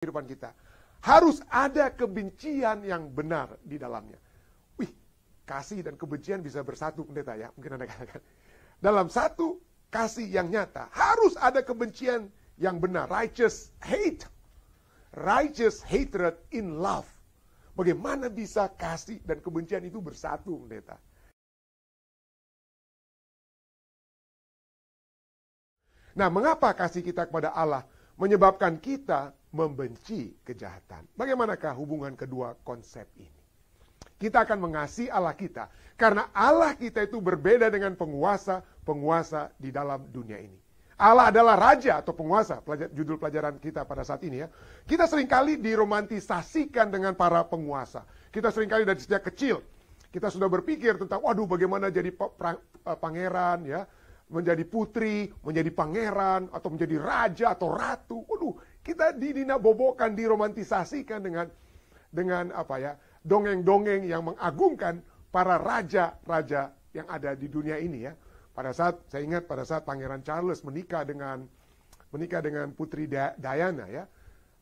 kehidupan kita. Harus ada kebencian yang benar di dalamnya. Wih, kasih dan kebencian bisa bersatu, pendeta ya. Mungkin Anda katakan. Dalam satu kasih yang nyata, harus ada kebencian yang benar. Righteous hate. Righteous hatred in love. Bagaimana bisa kasih dan kebencian itu bersatu, pendeta? Nah, mengapa kasih kita kepada Allah menyebabkan kita membenci kejahatan? Bagaimanakah hubungan kedua konsep ini? Kita akan mengasihi Allah kita karena Allah kita itu berbeda dengan penguasa-penguasa di dalam dunia ini. Allah adalah raja atau penguasa, judul pelajaran kita pada saat ini ya. Kita seringkali diromantisasikan dengan para penguasa. Kita seringkali dari sejak kecil kita sudah berpikir tentang waduh bagaimana jadi pangeran ya, menjadi putri, menjadi pangeran, atau menjadi raja atau ratu. Waduh, kita dinabobokan, diromantisasikan dengan apa ya, dongeng-dongeng yang mengagungkan para raja-raja yang ada di dunia ini ya. Pada saat, saya ingat pada saat Pangeran Charles menikah dengan Putri Diana ya,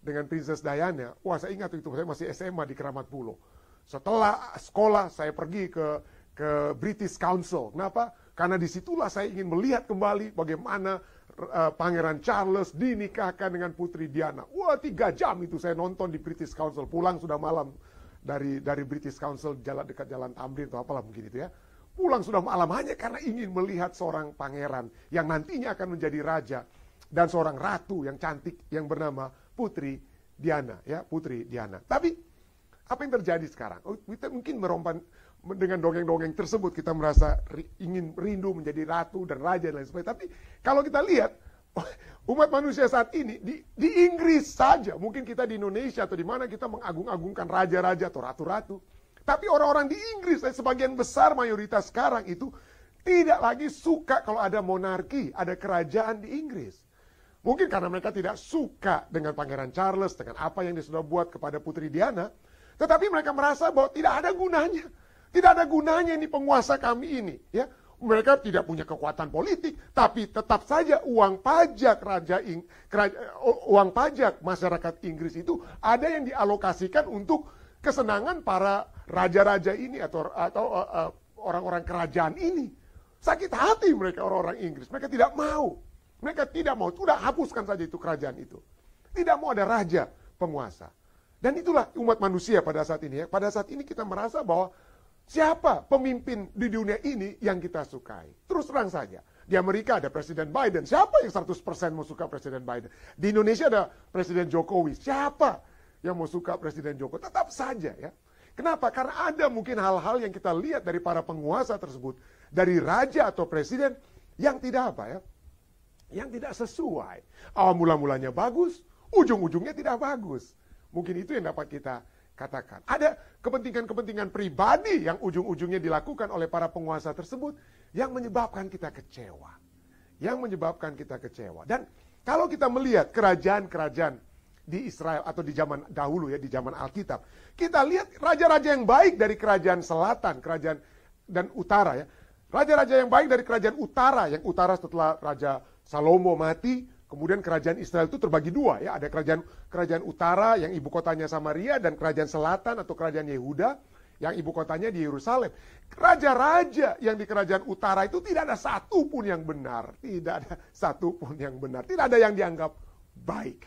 dengan Princess Diana. Wah, saya ingat itu, saya masih SMA di Keramat Pulo. Setelah sekolah, saya pergi ke British Council. Kenapa? Karena disitulah saya ingin melihat kembali bagaimana Pangeran Charles dinikahkan dengan Putri Diana. Wah, 3 jam itu saya nonton di British Council. Pulang sudah malam dari British Council, dekat Jalan Tamrin atau apalah mungkin itu ya. Pulang sudah malam hanya karena ingin melihat seorang pangeran yang nantinya akan menjadi raja dan seorang ratu yang cantik yang bernama Putri Diana ya, Putri Diana. Tapi apa yang terjadi sekarang? Kita mungkin dengan dongeng-dongeng tersebut kita merasa ingin rindu menjadi ratu dan raja dan lain sebagainya. Tapi kalau kita lihat umat manusia saat ini di Inggris saja, mungkin kita di Indonesia atau di mana kita mengagung-agungkan raja-raja atau ratu-ratu. Tapi orang-orang di Inggris, sebagian besar mayoritas sekarang itu tidak lagi suka kalau ada monarki, ada kerajaan di Inggris. Mungkin karena mereka tidak suka dengan Pangeran Charles, dengan apa yang dia sudah buat kepada Putri Diana. Tetapi mereka merasa bahwa tidak ada gunanya. Tidak ada gunanya ini penguasa kami ini. Ya, mereka tidak punya kekuatan politik, tapi tetap saja uang pajak masyarakat Inggris itu ada yang dialokasikan untuk kesenangan para raja-raja ini atau orang-orang kerajaan ini. Sakit hati mereka orang-orang Inggris. Mereka tidak mau. Mereka tidak mau. Sudah hapuskan saja itu kerajaan itu. Tidak mau ada raja penguasa. Dan itulah umat manusia pada saat ini ya. Pada saat ini kita merasa bahwa siapa pemimpin di dunia ini yang kita sukai. Terus terang saja. Di Amerika ada Presiden Biden. Siapa yang 100% mau suka Presiden Biden? Di Indonesia ada Presiden Jokowi. Siapa yang mau suka Presiden Jokowi? Tetap saja ya. Kenapa? Karena ada mungkin hal-hal yang kita lihat dari para penguasa tersebut, dari raja atau presiden yang tidak apa ya, yang tidak sesuai. Awal mula-mulanya bagus, ujung-ujungnya tidak bagus. Mungkin itu yang dapat kita katakan. Ada kepentingan-kepentingan pribadi yang ujung-ujungnya dilakukan oleh para penguasa tersebut yang menyebabkan kita kecewa. Dan kalau kita melihat kerajaan-kerajaan di Israel atau di zaman dahulu ya, di zaman Alkitab, kita lihat raja-raja yang baik dari kerajaan selatan, kerajaan dan utara ya. Raja-raja yang baik dari kerajaan utara, yang utara setelah Raja Salomo mati, kemudian kerajaan Israel itu terbagi 2 ya, ada kerajaan utara yang ibu kotanya Samaria dan kerajaan selatan atau kerajaan Yehuda yang ibu kotanya di Yerusalem. Raja-raja yang di kerajaan utara itu tidak ada satu pun yang benar, tidak ada yang dianggap baik.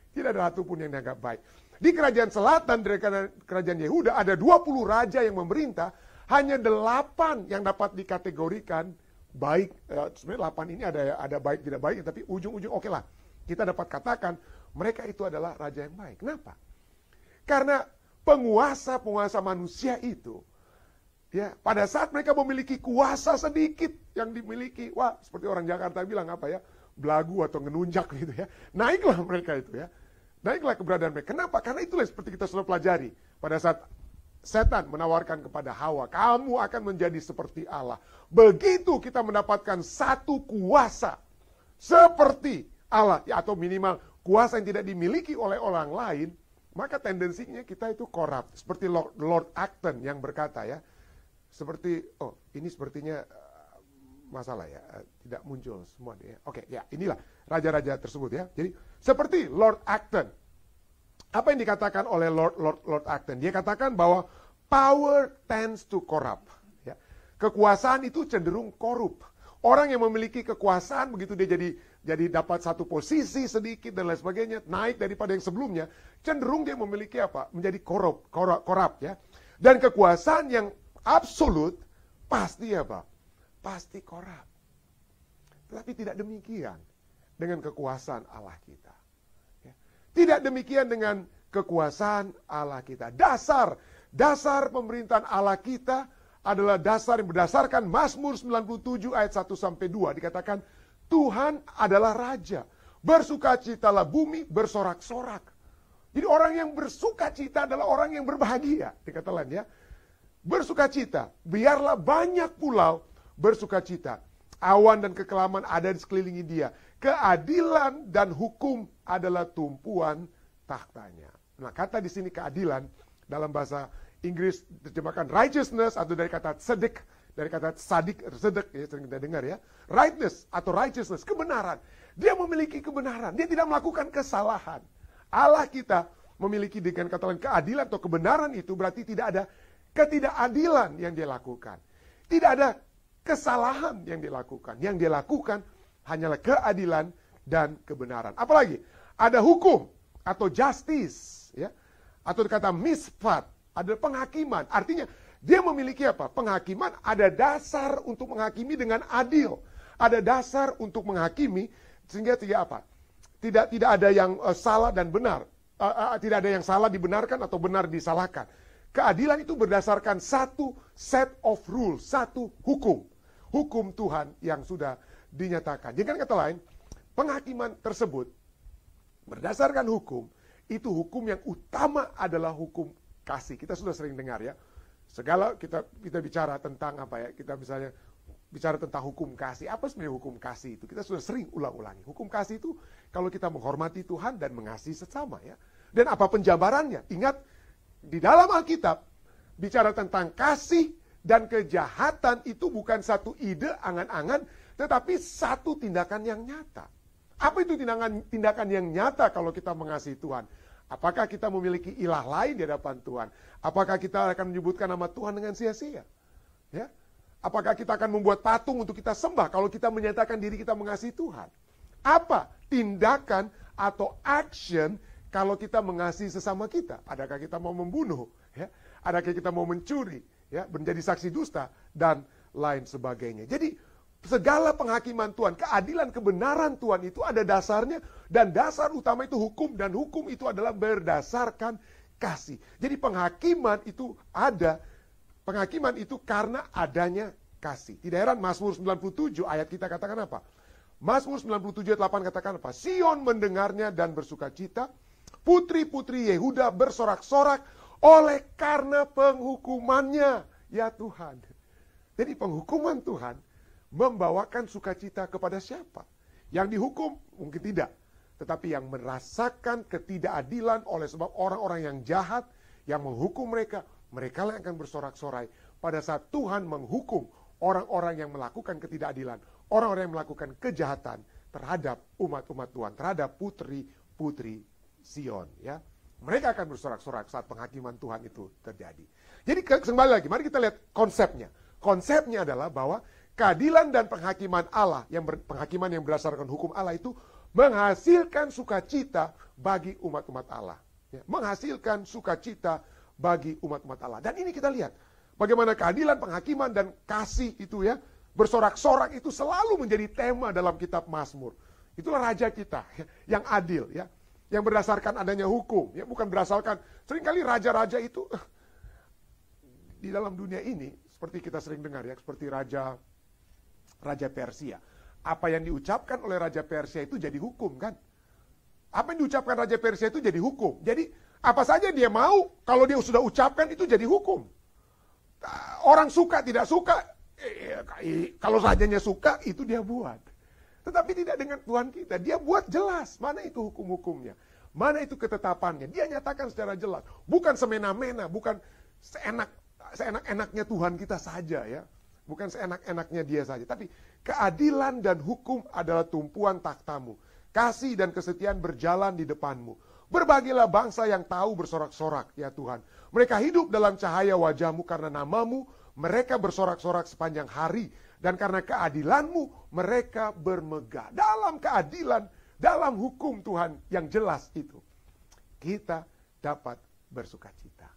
Tidak ada satu pun yang dianggap baik. Di kerajaan selatan, dari kerajaan Yehuda, ada 20 raja yang memerintah, hanya 8 yang dapat dikategorikan baik. Sebenarnya 8 ini ada baik, tidak baik, tapi ujung-ujung oke lah. Kita dapat katakan, mereka itu adalah raja yang baik. Kenapa? Karena penguasa manusia itu, ya, pada saat mereka memiliki kuasa sedikit yang dimiliki, wah, seperti orang Jakarta bilang apa ya, belagu atau ngenunjak gitu ya. Naiklah mereka itu ya. Naiklah keberadaan mereka. Kenapa? Karena itulah seperti kita sudah pelajari. Pada saat setan menawarkan kepada Hawa, kamu akan menjadi seperti Allah. Begitu kita mendapatkan satu kuasa seperti Allah, ya, atau minimal kuasa yang tidak dimiliki oleh orang lain, maka tendensinya kita itu korup. Seperti Lord Acton yang berkata ya, seperti, oh ini sepertinya masalah ya, tidak muncul semua ya. Oke, ya inilah raja-raja tersebut ya. Jadi seperti Lord Acton Apa yang dikatakan oleh Lord Acton? Dia katakan bahwa power tends to corrupt. Ya. Kekuasaan itu cenderung korup. Orang yang memiliki kekuasaan, begitu dia jadi dapat satu posisi sedikit dan lain sebagainya, naik daripada yang sebelumnya, cenderung dia memiliki apa? Menjadi korup ya. Dan kekuasaan yang absolut pasti apa? Pasti korup. Tetapi tidak demikian dengan kekuasaan Allah kita. Ya. Tidak demikian dengan kekuasaan Allah kita. Dasar pemerintahan Allah kita adalah dasar yang berdasarkan Mazmur 97 ayat 1-2. Dikatakan, Tuhan adalah Raja. Bersukacitalah bumi bersorak-sorak. Jadi orang yang bersukacita adalah orang yang berbahagia. Dikata lain ya. Bersukacita. Biarlah banyak pulau bersukacita. Awan dan kekelaman ada di sekelilingi dia. Keadilan dan hukum adalah tumpuan tahtanya. Nah, kata di sini keadilan dalam bahasa Inggris terjemahkan righteousness atau dari kata tzedek, dari kata sadik, tzedek ya sering kita dengar ya. Rightness atau righteousness, kebenaran. Dia memiliki kebenaran, dia tidak melakukan kesalahan. Allah kita memiliki dengan kata lain keadilan atau kebenaran itu berarti tidak ada ketidakadilan yang dia lakukan. Tidak ada kesalahan yang dia lakukan. Yang dia lakukan hanyalah keadilan dan kebenaran. Apalagi ada hukum atau justice ya. Atau kata misfat, ada penghakiman. Artinya dia memiliki apa? Penghakiman, ada dasar untuk menghakimi dengan adil. Ada dasar untuk menghakimi sehingga tidak apa? Tidak ada yang salah dan benar. Tidak ada yang salah dibenarkan atau benar disalahkan. Keadilan itu berdasarkan satu set of rules, satu hukum. Hukum Tuhan yang sudah dinyatakan. Dengan kata lain, penghakiman tersebut berdasarkan hukum, itu hukum yang utama adalah hukum kasih. Kita sudah sering dengar ya. Segala kita bicara tentang apa ya? Kita misalnya bicara tentang hukum kasih. Apa sebenarnya hukum kasih itu? Kita sudah sering ulang-ulangi. Hukum kasih itu kalau kita menghormati Tuhan dan mengasihi sesama ya. Dan apa penjabarannya? Ingat di dalam Alkitab bicara tentang kasih dan kejahatan itu bukan satu ide angan-angan, tetapi satu tindakan yang nyata. Apa itu tindakan yang nyata kalau kita mengasihi Tuhan? Apakah kita memiliki ilah lain di hadapan Tuhan? Apakah kita akan menyebutkan nama Tuhan dengan sia-sia? Ya? Apakah kita akan membuat patung untuk kita sembah kalau kita menyatakan diri kita mengasihi Tuhan? Apa tindakan atau action kalau kita mengasihi sesama kita? Adakah kita mau membunuh? Ya? Adakah kita mau mencuri? Ya? Menjadi saksi dusta? Dan lain sebagainya. Jadi segala penghakiman Tuhan, keadilan, kebenaran Tuhan itu ada dasarnya. Dan dasar utama itu hukum. Dan hukum itu adalah berdasarkan kasih. Jadi penghakiman itu ada. Penghakiman itu karena adanya kasih. Tidak heran Mazmur 97 ayat kita katakan apa? Mazmur 97 ayat 8 katakan apa? Sion mendengarnya dan bersukacita. Putri-putri Yehuda bersorak-sorak oleh karena penghukumannya. Ya Tuhan. Jadi penghukuman Tuhan membawakan sukacita kepada siapa? Yang dihukum? Mungkin tidak. Tetapi yang merasakan ketidakadilan oleh sebab orang-orang yang jahat, yang menghukum mereka, mereka yang akan bersorak-sorai pada saat Tuhan menghukum orang-orang yang melakukan ketidakadilan, orang-orang yang melakukan kejahatan terhadap umat-umat Tuhan, terhadap putri-putri Sion. Ya, mereka akan bersorak-sorak saat penghakiman Tuhan itu terjadi. Jadi kembali lagi, mari kita lihat konsepnya. Konsepnya adalah bahwa keadilan dan penghakiman Allah, penghakiman yang berdasarkan hukum Allah itu menghasilkan sukacita bagi umat-umat Allah. Ya, menghasilkan sukacita bagi umat-umat Allah. Dan ini kita lihat bagaimana keadilan, penghakiman, dan kasih itu ya, bersorak-sorak itu selalu menjadi tema dalam kitab Mazmur. Itulah raja kita ya, yang adil ya, yang berdasarkan adanya hukum ya, bukan berdasarkan seringkali raja-raja itu di dalam dunia ini seperti kita sering dengar ya, seperti Raja Persia. Apa yang diucapkan oleh Raja Persia itu jadi hukum kan? Apa yang diucapkan Raja Persia itu jadi hukum. Jadi apa saja dia mau, kalau dia sudah ucapkan itu jadi hukum. Orang suka tidak suka, kalau rajanya suka itu dia buat. Tetapi tidak dengan Tuhan kita. Dia buat jelas mana itu hukum-hukumnya, mana itu ketetapannya. Dia nyatakan secara jelas, bukan semena-mena, bukan seenak-enaknya Tuhan kita saja ya. Bukan seenak-enaknya dia saja. Tapi keadilan dan hukum adalah tumpuan takhtamu. Kasih dan kesetiaan berjalan di depanmu. Berbahagialah bangsa yang tahu bersorak-sorak, ya Tuhan. Mereka hidup dalam cahaya wajah-Mu karena nama-Mu, mereka bersorak-sorak sepanjang hari. Dan karena keadilan-Mu, mereka bermegah. Dalam keadilan, dalam hukum Tuhan yang jelas itu, kita dapat bersukacita.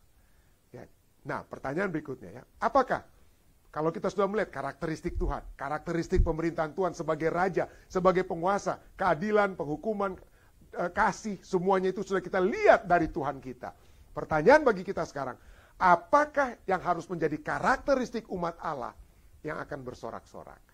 Ya. Nah, pertanyaan berikutnya ya. Apakah kalau kita sudah melihat karakteristik Tuhan, karakteristik pemerintahan Tuhan sebagai raja, sebagai penguasa, keadilan, penghukuman, kasih, semuanya itu sudah kita lihat dari Tuhan kita. Pertanyaan bagi kita sekarang, apakah yang harus menjadi karakteristik umat Allah yang akan bersorak-sorak?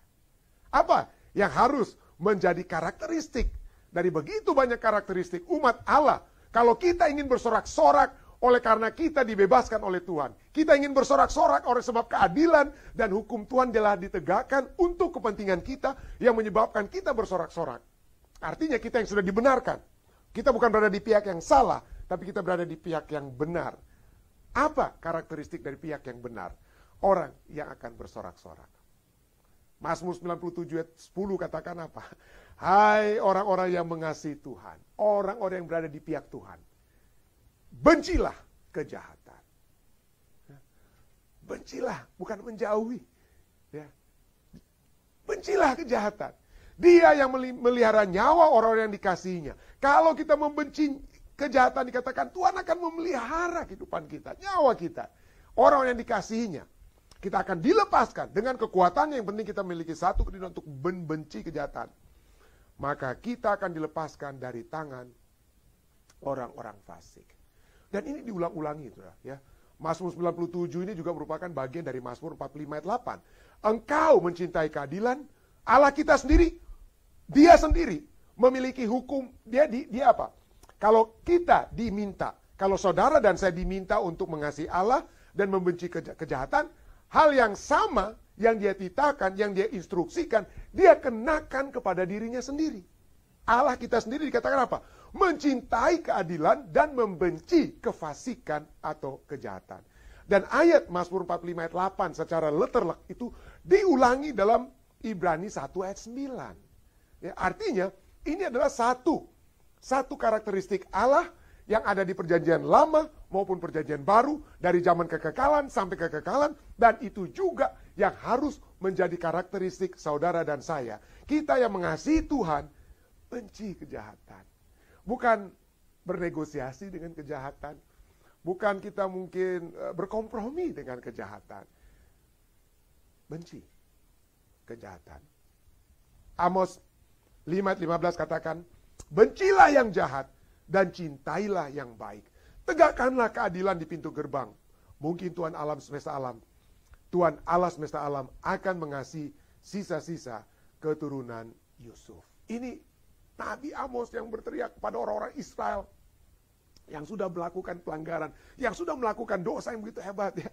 Apa yang harus menjadi karakteristik dari begitu banyak karakteristik umat Allah? Kalau kita ingin bersorak-sorak oleh karena kita dibebaskan oleh Tuhan. Kita ingin bersorak-sorak oleh sebab keadilan dan hukum Tuhan telah ditegakkan untuk kepentingan kita yang menyebabkan kita bersorak-sorak. Artinya kita yang sudah dibenarkan. Kita bukan berada di pihak yang salah, tapi kita berada di pihak yang benar. Apa karakteristik dari pihak yang benar? Orang yang akan bersorak-sorak. Mazmur 97 ayat 10 katakan apa? Hai orang-orang yang mengasihi Tuhan, orang-orang yang berada di pihak Tuhan, bencilah kejahatan. Bencilah, bukan menjauhi. Bencilah kejahatan. Dia yang melihara nyawa orang-orang yang dikasihinya. Kalau kita membenci kejahatan, dikatakan Tuhan akan memelihara kehidupan kita, nyawa kita. Orang yang dikasihinya. Kita akan dilepaskan dengan kekuatannya. Yang penting kita memiliki satu keadilan untuk membenci kejahatan. Maka kita akan dilepaskan dari tangan orang-orang fasik. Dan ini diulang-ulangi, ya. Mazmur 97 ini juga merupakan bagian dari Mazmur 45 ayat 8. Engkau mencintai keadilan, Allah kita sendiri, Dia sendiri memiliki hukum. Dia apa? Kalau kita diminta, kalau saudara dan saya diminta untuk mengasihi Allah dan membenci kejahatan, hal yang sama yang Dia titahkan, yang Dia instruksikan, Dia kenakan kepada dirinya sendiri. Allah kita sendiri dikatakan apa? Mencintai keadilan dan membenci kefasikan atau kejahatan. Dan ayat Mazmur 45 ayat 8 secara letterlek itu diulangi dalam Ibrani 1 ayat 9. Ya, artinya ini adalah satu karakteristik Allah yang ada di perjanjian lama maupun perjanjian baru, dari zaman kekekalan sampai kekekalan, dan itu juga yang harus menjadi karakteristik saudara dan saya. Kita yang mengasihi Tuhan, benci kejahatan. Bukan bernegosiasi dengan kejahatan. Bukan kita mungkin berkompromi dengan kejahatan. Benci kejahatan. Amos 5:15 katakan, bencilah yang jahat dan cintailah yang baik. Tegakkanlah keadilan di pintu gerbang. Mungkin Tuhan alam semesta alam, Tuhan Allah semesta alam akan mengasihi sisa-sisa keturunan Yusuf. Ini Nabi Amos yang berteriak kepada orang-orang Israel yang sudah melakukan pelanggaran, yang sudah melakukan dosa yang begitu hebat. Ya.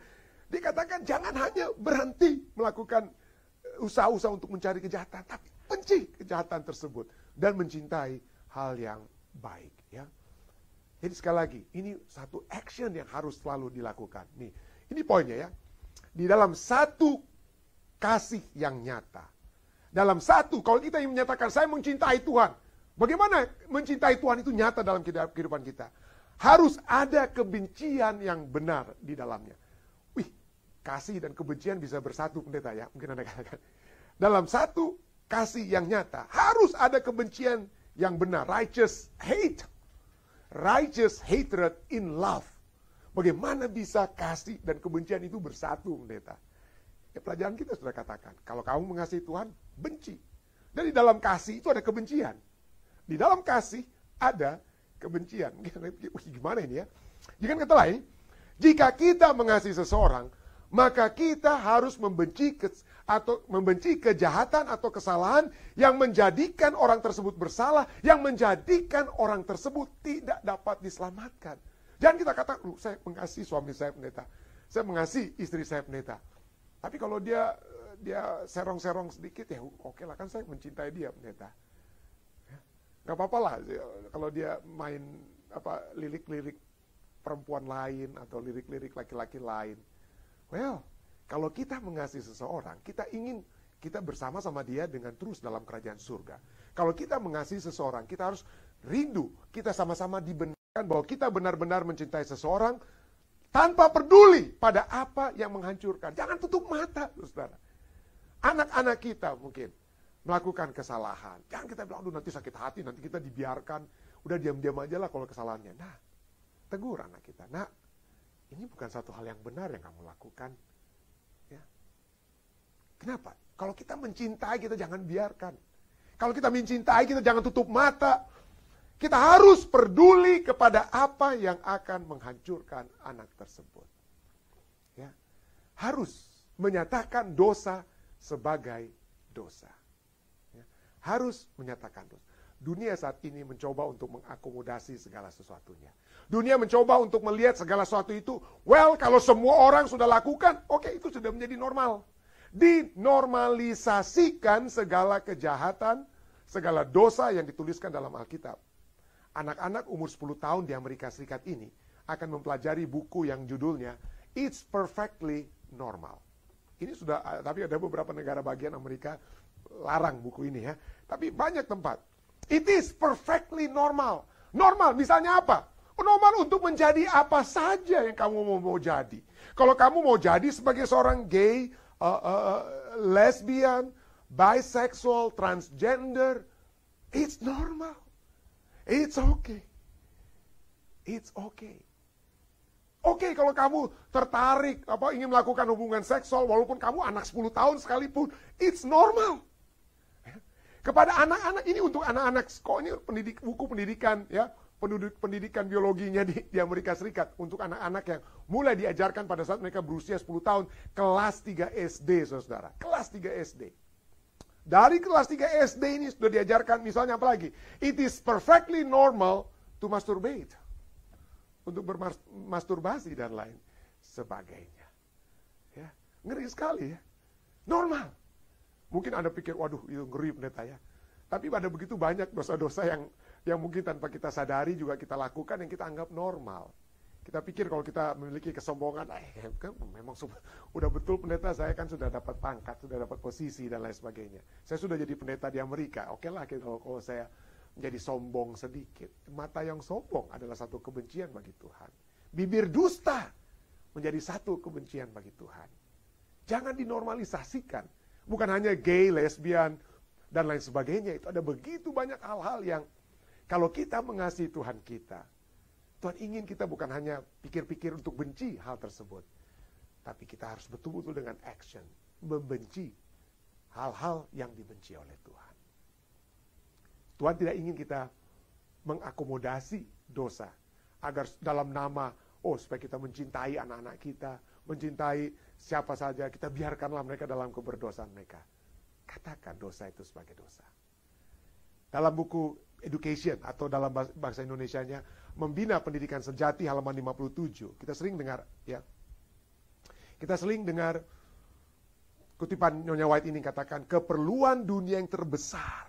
Dikatakan jangan hanya berhenti melakukan usaha-usaha untuk mencari kejahatan, tapi benci kejahatan tersebut dan mencintai hal yang baik. Ya. Jadi sekali lagi, ini satu action yang harus selalu dilakukan. Nih, ini poinnya ya. Di dalam satu kasih yang nyata. Dalam satu, kalau kita ingin menyatakan saya mencintai Tuhan, bagaimana mencintai Tuhan itu nyata dalam kehidupan kita? Harus ada kebencian yang benar di dalamnya. Wih, kasih dan kebencian bisa bersatu, pendeta ya. Mungkin Anda katakan. Dalam satu kasih yang nyata, harus ada kebencian yang benar. Righteous hate. Righteous hatred in love. Bagaimana bisa kasih dan kebencian itu bersatu, pendeta? Ya, pelajaran kita sudah katakan. Kalau kamu mengasihi Tuhan, benci. Dan di dalam kasih itu ada kebencian. Di dalam kasih ada kebencian. Gimana ini ya? Dengan kata lain, jika kita mengasihi seseorang, maka kita harus membenci kejahatan atau kesalahan yang menjadikan orang tersebut bersalah, yang menjadikan orang tersebut tidak dapat diselamatkan. Jangan kita katakan, saya mengasihi suami saya, pendeta. Saya mengasihi istri saya, pendeta. Tapi kalau dia serong-serong sedikit, ya oke lah, kan saya mencintai dia, pendeta. Gak apa-apa lah kalau dia main lirik-lirik perempuan lain atau lirik-lirik laki-laki lain. Well, kalau kita mengasihi seseorang, kita ingin kita bersama-sama dia dengan terus dalam kerajaan surga. Kalau kita mengasihi seseorang, kita harus rindu, kita sama-sama dibenarkan bahwa kita benar-benar mencintai seseorang tanpa peduli pada apa yang menghancurkan. Jangan tutup mata, saudara. Anak-anak kita mungkin melakukan kesalahan. Jangan kita bilang, aduh nanti sakit hati, nanti kita dibiarkan. Udah diam-diam aja lah kalau kesalahannya. Nah, tegur anak kita. Nah, ini bukan satu hal yang benar yang kamu lakukan. Ya. Kenapa? Kalau kita mencintai, kita jangan biarkan. Kalau kita mencintai, kita jangan tutup mata. Kita harus peduli kepada apa yang akan menghancurkan anak tersebut. Ya. Harus menyatakan dosa sebagai dosa. Ya. Harus menyatakan dosa. Dunia saat ini mencoba untuk mengakomodasi segala sesuatunya. Dunia mencoba untuk melihat segala sesuatu itu, well, kalau semua orang sudah lakukan, oke, itu sudah menjadi normal. Dinormalisasikan segala kejahatan, segala dosa yang dituliskan dalam Alkitab. Anak-anak umur 10 tahun di Amerika Serikat ini akan mempelajari buku yang judulnya It's Perfectly Normal. Ini sudah, tapi ada beberapa negara bagian Amerika larang buku ini ya. Tapi banyak tempat. It is perfectly normal. Normal, misalnya apa? Normal untuk menjadi apa saja yang kamu mau jadi. Kalau kamu mau jadi sebagai seorang gay, lesbian, bisexual, transgender, it's normal. It's okay. It's okay. Oke, kalau kamu tertarik, ingin melakukan hubungan seksual, walaupun kamu anak 10 tahun sekalipun, it's normal. Kepada anak-anak, ini untuk anak-anak sekolah, ini buku pendidikan, ya, pendidikan biologinya di Amerika Serikat. Untuk anak-anak yang mulai diajarkan pada saat mereka berusia 10 tahun, kelas 3 SD, saudara. Kelas 3 SD. Dari kelas 3 SD ini sudah diajarkan, misalnya apa lagi? It is perfectly normal to masturbate. Untuk bermasturbasi dan lain sebagainya. Ya, ngeri sekali ya. Normal. Mungkin Anda pikir, waduh itu ngeri pendeta ya. Tapi ada begitu banyak dosa-dosa yang mungkin tanpa kita sadari juga kita lakukan yang kita anggap normal. Kita pikir kalau kita memiliki kesombongan, kan memang udah betul pendeta, saya kan sudah dapat pangkat, sudah dapat posisi dan lain sebagainya. Saya sudah jadi pendeta di Amerika, oke lah kalau saya menjadi sombong sedikit. Mata yang sombong adalah satu kebencian bagi Tuhan. Bibir dusta menjadi satu kebencian bagi Tuhan. Jangan dinormalisasikan. Bukan hanya gay, lesbian, dan lain sebagainya. Itu ada begitu banyak hal-hal yang kalau kita mengasihi Tuhan kita, Tuhan ingin kita bukan hanya pikir-pikir untuk benci hal tersebut. Tapi kita harus betul-betul dengan action. Membenci hal-hal yang dibenci oleh Tuhan. Tuhan tidak ingin kita mengakomodasi dosa. Agar dalam nama, supaya kita mencintai anak-anak kita, mencintai siapa saja, kita biarkanlah mereka dalam keberdosaan mereka. Katakan dosa itu sebagai dosa. Dalam buku Education atau dalam bahasa Indonesianya Membina Pendidikan Sejati halaman 57, kita sering dengar ya. Kita sering dengar kutipan Nyonya White ini katakan keperluan dunia yang terbesar.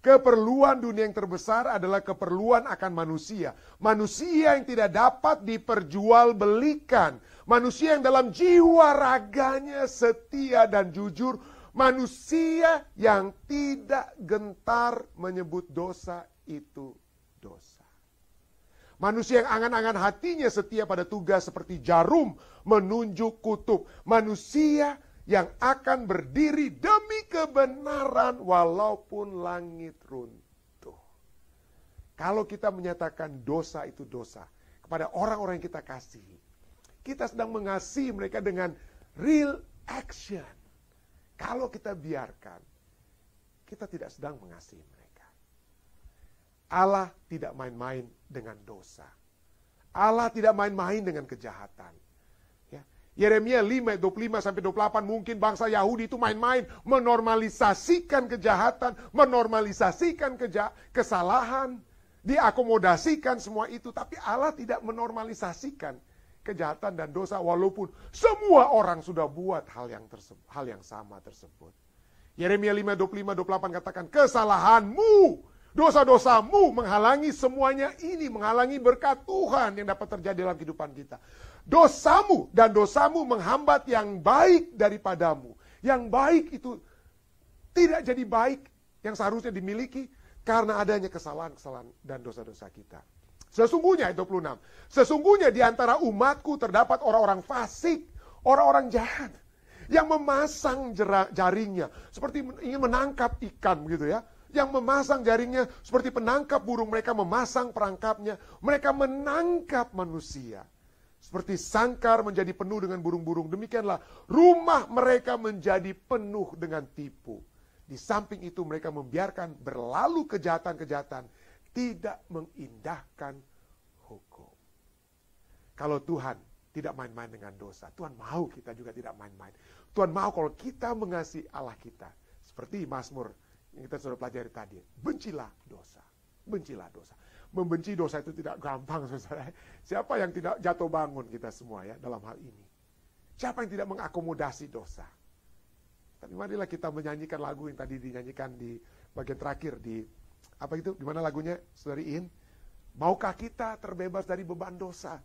Keperluan dunia yang terbesar adalah keperluan akan manusia. Manusia yang tidak dapat diperjualbelikan. Manusia yang dalam jiwa raganya setia dan jujur. Manusia yang tidak gentar menyebut dosa itu dosa. Manusia yang angan-angan hatinya setia pada tugas seperti jarum menunjuk kutub. Manusia yang akan berdiri demi kebenaran walaupun langit runtuh. Kalau kita menyatakan dosa itu dosa kepada orang-orang yang kita kasihi, kita sedang mengasihi mereka dengan real action. Kalau kita biarkan, kita tidak sedang mengasihi mereka. Allah tidak main-main dengan dosa. Allah tidak main-main dengan kejahatan. Yeremia 5, 25-28 mungkin bangsa Yahudi itu main-main menormalisasikan kejahatan, menormalisasikan kesalahan, diakomodasikan semua itu. Tapi Allah tidak menormalisasikan kejahatan dan dosa walaupun semua orang sudah buat hal yang sama tersebut. Yeremia 5, 25-28 katakan kesalahanmu, dosa-dosamu menghalangi semuanya ini, menghalangi berkat Tuhan yang dapat terjadi dalam kehidupan kita. Dosamu dan dosamu menghambat yang baik daripadamu. Yang baik itu tidak jadi baik yang seharusnya dimiliki karena adanya kesalahan-kesalahan dan dosa-dosa kita. Sesungguhnya, ayat 26. Sesungguhnya di antara umatku terdapat orang-orang fasik, orang-orang jahat, yang memasang jaringnya seperti ingin menangkap ikan begitu ya. Yang memasang jaringnya seperti penangkap burung, mereka memasang perangkapnya, mereka menangkap manusia. Seperti sangkar menjadi penuh dengan burung-burung, demikianlah rumah mereka menjadi penuh dengan tipu. Di samping itu mereka membiarkan berlalu kejahatan-kejahatan, tidak mengindahkan hukum. Kalau Tuhan tidak main-main dengan dosa, Tuhan mau kita juga tidak main-main. Tuhan mau kalau kita mengasihi Allah kita. Seperti Mazmur yang kita sudah pelajari tadi, bencilah dosa, bencilah dosa. Membenci dosa itu tidak gampang, saudara. Siapa yang tidak jatuh bangun kita semua ya dalam hal ini? Siapa yang tidak mengakomodasi dosa? Tapi marilah kita menyanyikan lagu yang tadi dinyanyikan di bagian terakhir di apa itu? Di mana lagunya, Saudari In? Maukah kita terbebas dari beban dosa?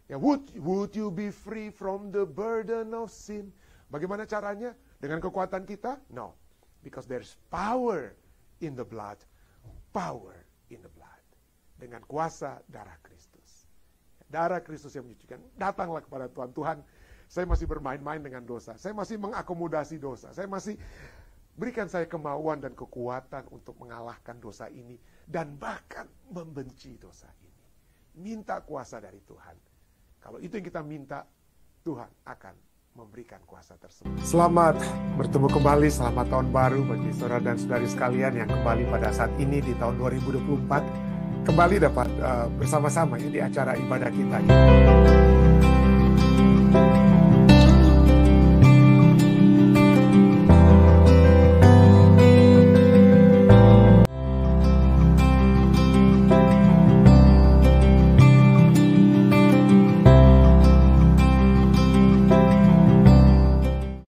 Ya, would you be free from the burden of sin? Bagaimana caranya? Dengan kekuatan kita? No. Because there's power in the blood. Power in the blood. Dengan kuasa darah Kristus. Darah Kristus yang menyucikan. Datanglah kepada Tuhan. Tuhan, saya masih bermain-main dengan dosa. Saya masih mengakomodasi dosa. Saya masih berikan saya kemauan dan kekuatan untuk mengalahkan dosa ini. Dan bahkan membenci dosa ini. Minta kuasa dari Tuhan. Kalau itu yang kita minta, Tuhan akan memberikan kuasa tersebut. Selamat bertemu kembali, selamat tahun baru bagi saudara dan saudari sekalian yang kembali pada saat ini di tahun 2024. Kembali dapat bersama-sama ya, di acara ibadah kita ini.